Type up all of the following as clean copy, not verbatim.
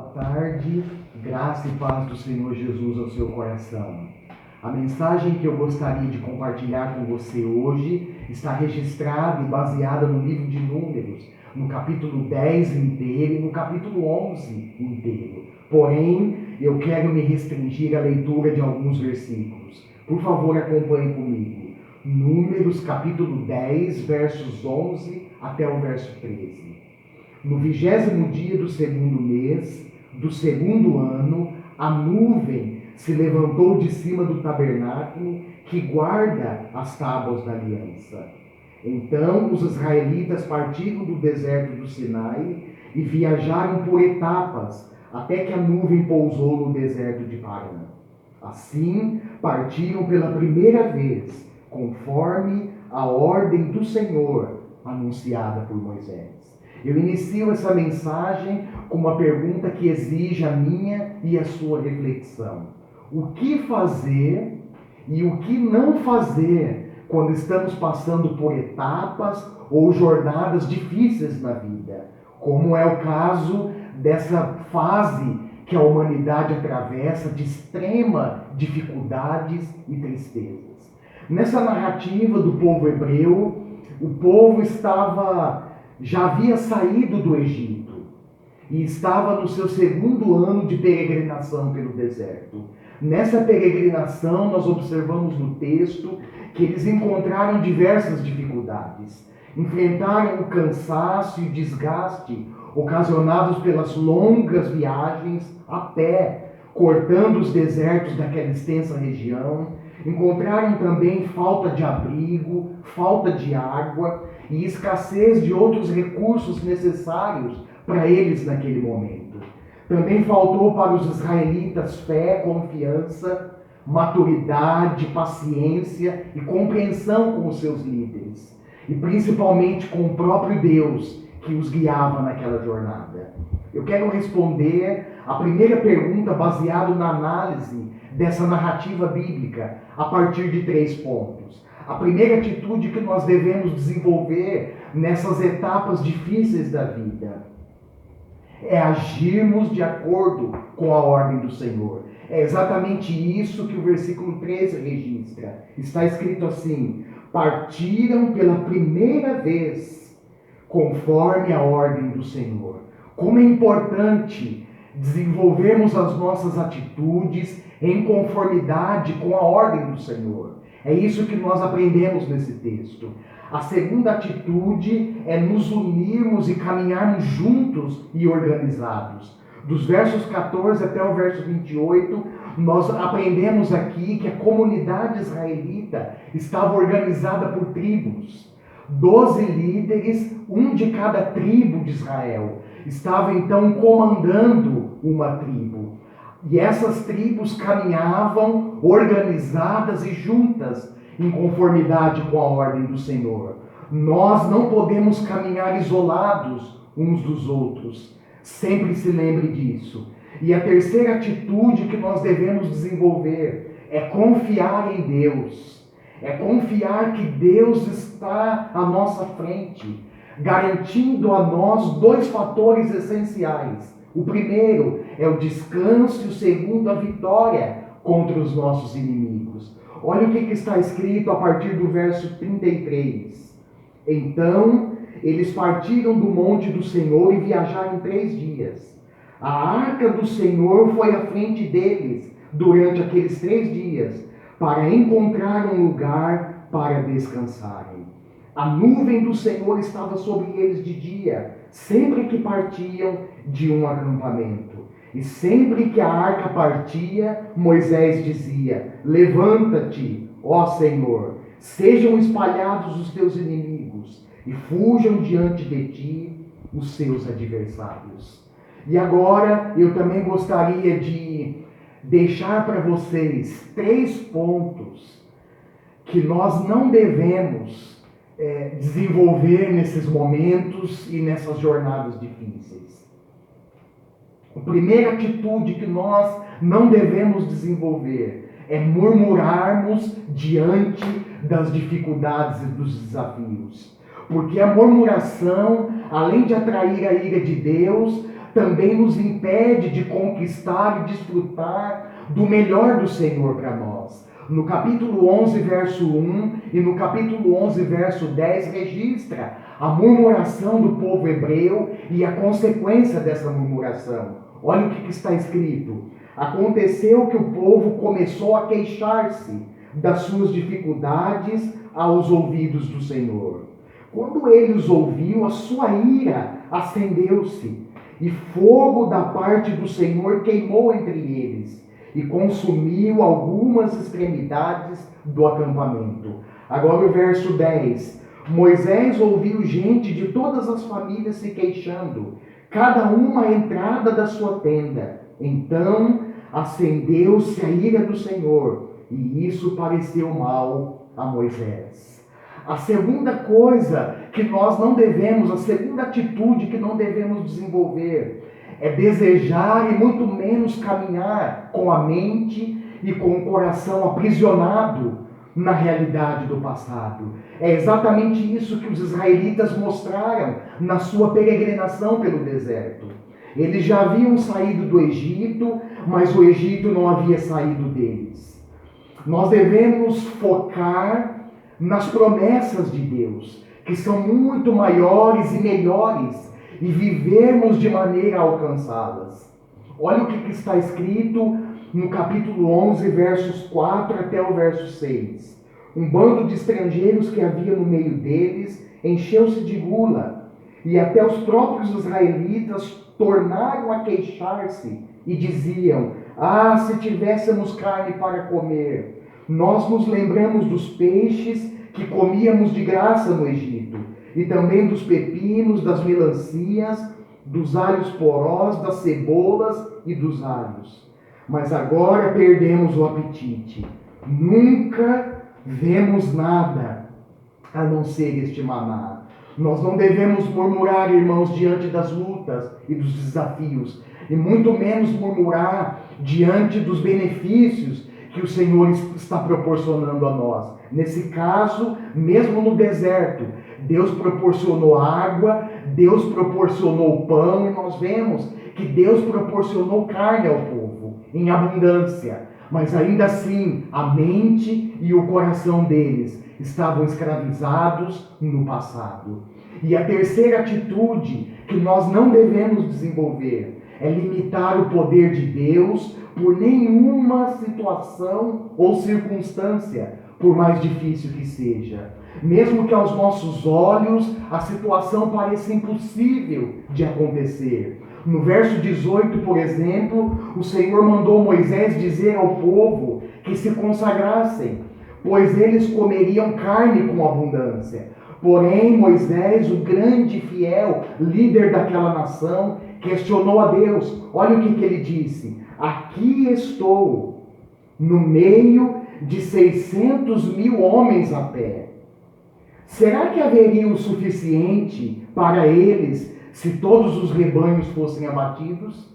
tarde, graça e paz do Senhor Jesus ao seu coração. A mensagem que eu gostaria de compartilhar com você hoje está registrada e baseada no livro de Números, no capítulo 10 inteiro e no capítulo 11 inteiro. Porém, eu quero me restringir à leitura de alguns versículos. Por favor, acompanhe comigo. Números capítulo 10, versos 11 até o verso 13. No 20º dia do segundo mês, do segundo ano, a nuvem se levantou de cima do tabernáculo que guarda as tábuas da aliança. Então os israelitas partiram do deserto do Sinai e viajaram por etapas, até que a nuvem pousou no deserto de Parã. Assim, partiram pela primeira vez, conforme a ordem do Senhor anunciada por Moisés. Eu inicio essa mensagem com uma pergunta que exige a minha e a sua reflexão. O que fazer e o que não fazer quando estamos passando por etapas ou jornadas difíceis na vida, como é o caso dessa fase que a humanidade atravessa de extrema dificuldades e tristezas. Nessa narrativa do povo hebreu, o povo já havia saído do Egito e estava no seu segundo ano de peregrinação pelo deserto. Nessa peregrinação, nós observamos no texto que eles encontraram diversas dificuldades. Enfrentaram o cansaço e desgaste ocasionados pelas longas viagens a pé, cortando os desertos daquela extensa região. Encontraram também falta de abrigo, falta de água e escassez de outros recursos necessários para eles naquele momento. Também faltou para os israelitas fé, confiança, maturidade, paciência e compreensão com os seus líderes. E principalmente com o próprio Deus que os guiava naquela jornada. Eu quero responder a primeira pergunta baseado na análise dessa narrativa bíblica a partir de 3 pontos. A primeira atitude que nós devemos desenvolver nessas etapas difíceis da vida é agirmos de acordo com a ordem do Senhor. É exatamente isso que o versículo 13 registra. Está escrito assim: partiram pela primeira vez conforme a ordem do Senhor. Como é importante desenvolvermos as nossas atitudes em conformidade com a ordem do Senhor. É isso que nós aprendemos nesse texto. A segunda atitude é nos unirmos e caminharmos juntos e organizados. Dos versos 14 até o verso 28, nós aprendemos aqui que a comunidade israelita estava organizada por tribos. 12 líderes, um de cada tribo de Israel, estavam então comandando uma tribo. E essas tribos caminhavam organizadas e juntas em conformidade com a ordem do Senhor. Nós não podemos caminhar isolados uns dos outros. Sempre se lembre disso. E a terceira atitude que nós devemos desenvolver é confiar em Deus. É confiar que Deus está à nossa frente, garantindo a nós 2 fatores essenciais. O primeiro é o descanso e o segundo a vitória contra os nossos inimigos. Olha o que está escrito a partir do verso 33. Então, eles partiram do monte do Senhor e viajaram 3 dias. A arca do Senhor foi à frente deles durante aqueles 3 dias, para encontrar um lugar para descansarem. A nuvem do Senhor estava sobre eles de dia, sempre que partiam de um acampamento. E sempre que a arca partia, Moisés dizia: levanta-te, ó Senhor, sejam espalhados os teus inimigos e fujam diante de ti os seus adversários. E agora eu também gostaria de deixar para vocês 3 pontos que nós não devemos desenvolver nesses momentos e nessas jornadas difíceis. A primeira atitude que nós não devemos desenvolver é murmurarmos diante das dificuldades e dos desafios. Porque a murmuração, além de atrair a ira de Deus, também nos impede de conquistar e desfrutar do melhor do Senhor para nós. No capítulo 11, verso 1 e no capítulo 11, verso 10, registra a murmuração do povo hebreu e a consequência dessa murmuração. Olha o que está escrito. Aconteceu que o povo começou a queixar-se das suas dificuldades aos ouvidos do Senhor. Quando ele os ouviu, a sua ira acendeu-se, e fogo da parte do Senhor queimou entre eles, e consumiu algumas extremidades do acampamento. Agora o verso 10. Moisés ouviu gente de todas as famílias se queixando, cada uma à entrada da sua tenda. Então acendeu-se a ira do Senhor, e isso pareceu mal a Moisés. A segunda coisa que nós não devemos, a segunda atitude que não devemos desenvolver, é desejar e muito menos caminhar com a mente e com o coração aprisionado na realidade do passado. É exatamente isso que os israelitas mostraram na sua peregrinação pelo deserto. Eles já haviam saído do Egito, mas o Egito não havia saído deles. Nós devemos focar nas promessas de Deus, que são muito maiores e melhores, e vivermos de maneira a alcançá-las. Olha o que está escrito no capítulo 11, versos 4 até o verso 6. Um bando de estrangeiros que havia no meio deles encheu-se de gula, e até os próprios israelitas tornaram a queixar-se e diziam: ah, se tivéssemos carne para comer! Nós nos lembramos dos peixes que comíamos de graça no Egito, e também dos pepinos, das melancias, dos alhos porós, das cebolas e dos alhos. Mas agora perdemos o apetite. Nunca vemos nada a não ser este maná. Nós não devemos murmurar, irmãos, diante das lutas e dos desafios, e muito menos murmurar diante dos benefícios que o Senhor está proporcionando a nós. Nesse caso, mesmo no deserto, Deus proporcionou água, Deus proporcionou pão, e nós vemos que Deus proporcionou carne ao povo em abundância. Mas ainda assim, a mente e o coração deles estavam escravizados no passado. E a terceira atitude que nós não devemos desenvolver é limitar o poder de Deus por nenhuma situação ou circunstância, por mais difícil que seja. Mesmo que aos nossos olhos a situação pareça impossível de acontecer. No verso 18, por exemplo, o Senhor mandou Moisés dizer ao povo que se consagrassem, pois eles comeriam carne com abundância. Porém, Moisés, o grande e fiel líder daquela nação, questionou a Deus. Olha o que ele disse: aqui estou, no meio de 600.000 homens a pé. Será que haveria o suficiente para eles se todos os rebanhos fossem abatidos?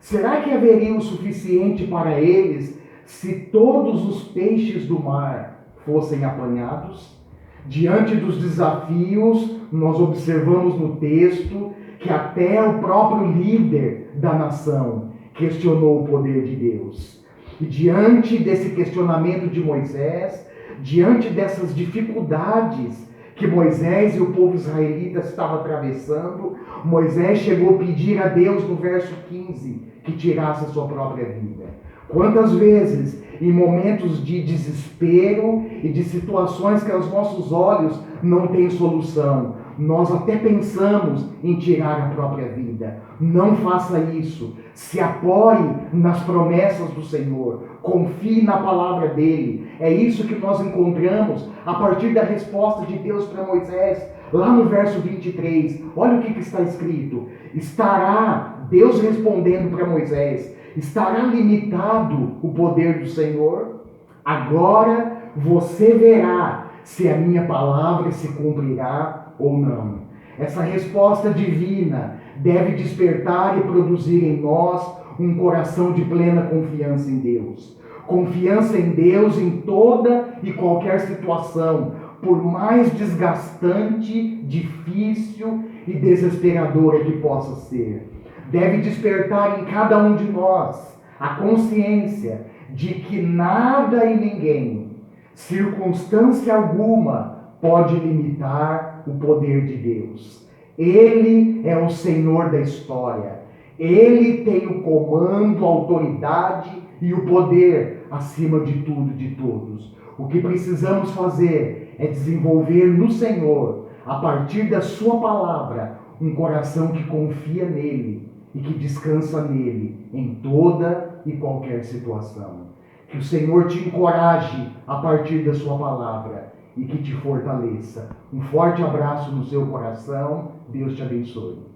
Será que haveria o suficiente para eles se todos os peixes do mar fossem apanhados? Diante dos desafios, nós observamos no texto que até o próprio líder da nação questionou o poder de Deus. E diante desse questionamento de Moisés, diante dessas dificuldades que Moisés e o povo israelita estavam atravessando, Moisés chegou a pedir a Deus no verso 15 que tirasse a sua própria vida. Quantas vezes, em momentos de desespero e de situações que aos nossos olhos não têm solução, nós até pensamos em tirar a própria vida. Não faça isso. Se apoie nas promessas do Senhor. Confie na palavra dele. É isso que nós encontramos a partir da resposta de Deus para Moisés. Lá no verso 23, olha o que está escrito. Estará, Deus respondendo para Moisés, estará limitado o poder do Senhor? Agora você verá se a minha palavra se cumprirá ou não. Essa resposta divina deve despertar e produzir em nós um coração de plena confiança em Deus. Confiança em Deus em toda e qualquer situação, por mais desgastante, difícil e desesperadora que possa ser. deve despertar em cada um de nós a consciência de que nada e ninguém, circunstância alguma, pode limitar o poder de Deus. Ele é o Senhor da história. Ele tem o comando, a autoridade e o poder acima de tudo e de todos. O que precisamos fazer é desenvolver no Senhor, a partir da sua palavra, um coração que confia nele e que descansa nele em toda e qualquer situação. Que o Senhor te encoraje a partir da sua palavra e que te fortaleça. Um forte abraço no seu coração. Deus te abençoe.